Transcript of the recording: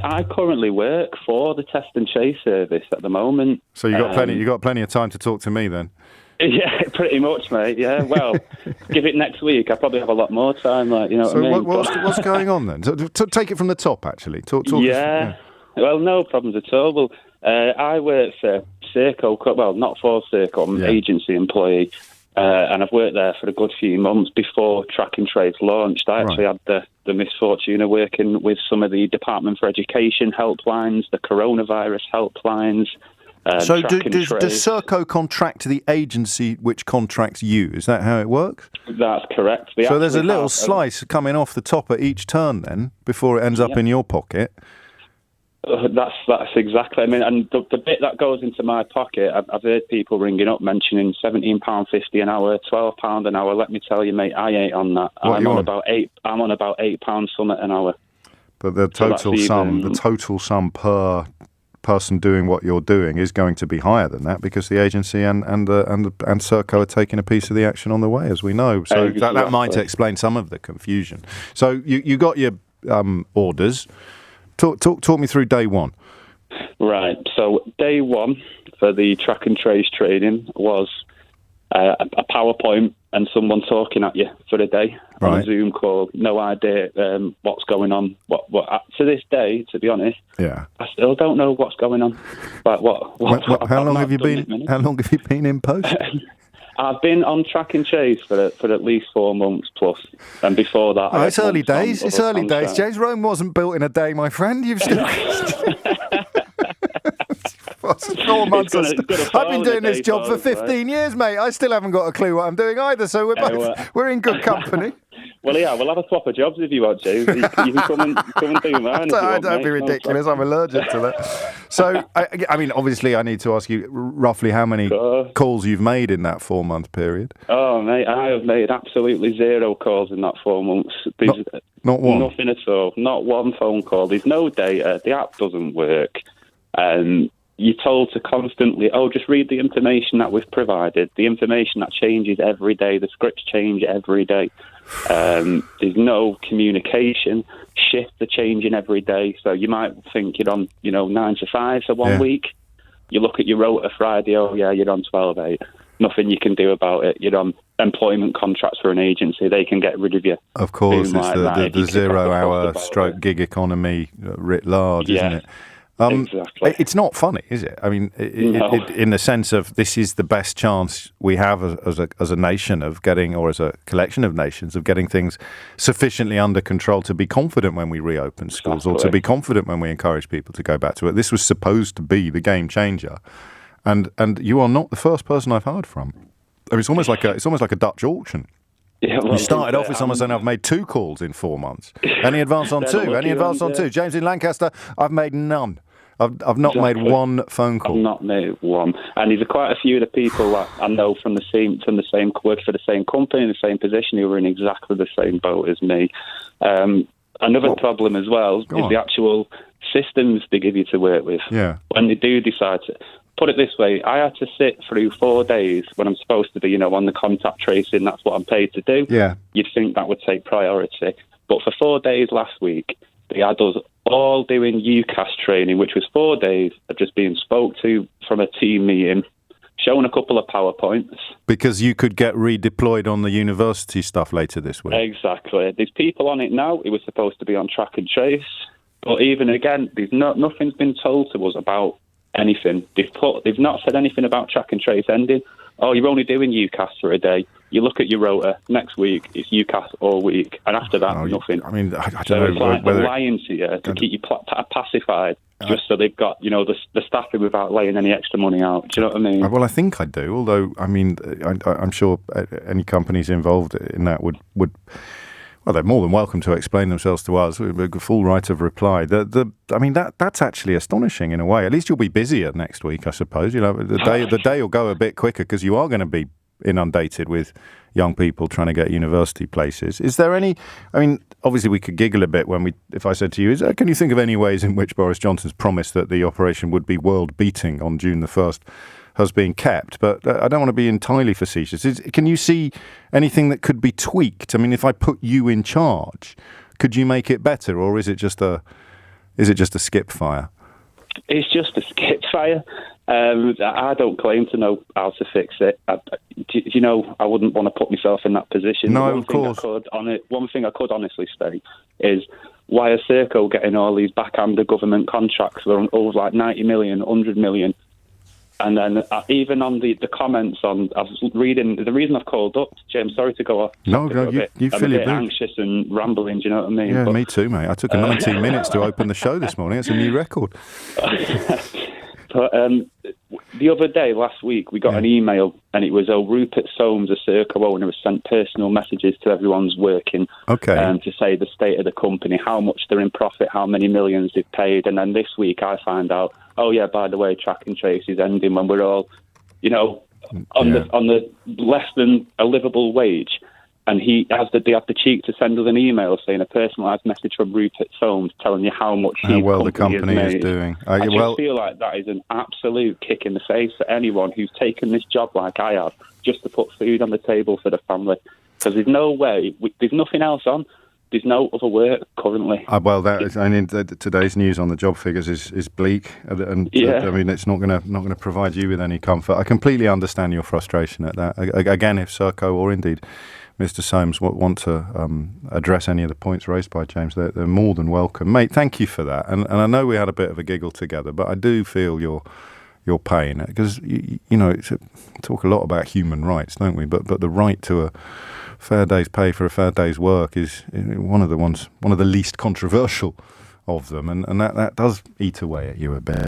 I currently work for the Test and Chase service at the moment. So you got plenty of time to talk to me then. Yeah, pretty much, mate. Yeah, well, give it next week. I probably have a lot more time. Like, you know what I mean? What's going on then? Take it from the top, actually. Talk yeah. Well, no problems at all. Well, I work for Serco. Well, not for Serco. I'm an agency employee, and I've worked there for a good few months before Track and Trace launched. I actually had the misfortune of working with some of the Department for Education helplines, the coronavirus helplines. So does Serco contract to the agency which contracts you? Is that how it works? That's correct. So there's a little slice coming off the top at each turn then, before it ends up in your pocket? That's exactly. I mean, and the bit that goes into my pocket, I've heard people ringing up mentioning £17.50 an hour, £12 an hour. Let me tell you, mate, I ain't on that. I'm on about £8 something an hour. But the total sum per person doing what you're doing is going to be higher than that, because the agency and Serco are taking a piece of the action on the way, as we know. So that might explain some of the confusion. So you got your orders. Talk me through day one. Right. So day one for the Track and Trace training was a PowerPoint and someone talking at you for a day on a Zoom call. No idea what's going on. What to this day, to be honest, I still don't know what's going on. But how long have you been? How long have you been in post? I've been on Track and Chase for at least 4 months plus, and before that, it's early days. It's early days. James, Rome wasn't built in a day, my friend. You've still. 4 months. I've been doing this job for 15 years, mate. I still haven't got a clue what I'm doing either. So we're in good company. Well, yeah, we'll have a swap of jobs if you want to. You can come and do mine. Don't be ridiculous. I'm allergic to that. So, I mean, obviously, I need to ask you roughly how many calls you've made in that 4 month period. Oh, mate, I have made absolutely 0 calls in that 4 months. Not one? Nothing at all. Not one phone call. There's no data. The app doesn't work. You're told to constantly, just read the information that we've provided. The information that changes every day. The scripts change every day. There's no communication. Shifts are changing every day. So you might think you're on, 9 to 5 for 1 week. You look at your rota Friday, you're on 12/8. Nothing you can do about it. You're on employment contracts for an agency. They can get rid of you. Of course, it's the 0 hour stroke gig economy writ large, isn't it? Exactly. It's not funny, is it? I mean, in the sense of this is the best chance we have as a nation of getting, or as a collection of nations, of getting things sufficiently under control to be confident when we reopen schools, or to be confident when we encourage people to go back to it. This was supposed to be the game changer, and you are not the first person I've heard from. I mean, it's almost like a Dutch auction. Yeah, well, you started off with someone saying, I've made 2 calls in 4 months. Any advance on 2? Any advance on 2? James in Lancaster, I've made none. I've not made one phone call. I've not made one. And there's quite a few of the people that I know from the same work for the same company, the same position, who were in exactly the same boat as me. Another problem as well is the actual systems they give you to work with. Yeah. When they do decide to... Put it this way, I had to sit through 4 days when I'm supposed to be, on the contact tracing. That's what I'm paid to do. Yeah. You'd think that would take priority. But for 4 days last week, they had us all doing UCAS training, which was 4 days of just being spoke to from a team meeting, shown a couple of PowerPoints. Because you could get redeployed on the university stuff later this week. Exactly. There's people on it now. It was supposed to be on Track and Trace. But even again, nothing's been told to us about anything. They've not said anything about Track and Trace ending. Oh, you're only doing UCAS for a day. You look at your rota, next week it's UCAS all week, and after that, nothing. I mean, I don't so know it's like whether... they're lying to you to keep you pacified, just so they've got, the staffing without laying any extra money out. Do you know what I mean? Well, I think I do, although, I mean, I'm sure any companies involved in that would well, they're more than welcome to explain themselves to us. We have a full right of reply. I mean, that's actually astonishing in a way. At least you'll be busier next week, I suppose. The day will go a bit quicker because you are going to be inundated with young people trying to get university places. Is there any? I mean, obviously we could giggle a bit if I said to you, can you think of any ways in which Boris Johnson's promise that the operation would be world-beating on June the 1st has been kept? But I don't want to be entirely facetious. Can you see anything that could be tweaked? I mean, if I put you in charge, could you make it better, or is it just a Is it just a skip fire? It's just a skip fire. I don't claim to know how to fix it. You know, I wouldn't want to put myself in that position. No, of course. One thing I could honestly state is, why is Serco getting all these backhanded government contracts for over like 90 million, 100 million? And then even on the comments I was reading, the reason I've called up, James, sorry to go off. No, you I'm feel a bit anxious and rambling, do you know what I mean? Yeah, me too, mate. I took 19 minutes to open the show this morning. It's a new record. But the other day, last week, we got an email, and it was, Rupert Soames, a Serco owner, has sent personal messages to everyone's working to say the state of the company, how much they're in profit, how many millions they've paid. And then this week I find out, oh yeah, by the way, Track and Trace is ending when we're all, you know, on the less than a livable wage. And they have the cheek to send us an email saying a personalised message from Rupert Soames telling you how much the company is doing. I just feel like that is an absolute kick in the face for anyone who's taken this job like I have, just to put food on the table for the family. Because there's no way, there's nothing else on. There's no other work currently. Today's news on the job figures is bleak, and I mean, it's not going to provide you with any comfort. I completely understand your frustration at that. Again, if Serco or indeed Mr. Soames want to address any of the points raised by James, they're more than welcome, mate. Thank you for that. And I know we had a bit of a giggle together, but I do feel your pain, because you know, talk a lot about human rights, don't we? But the right to a fair day's pay for a fair day's work is one of the least controversial of them, and that does eat away at you a bit.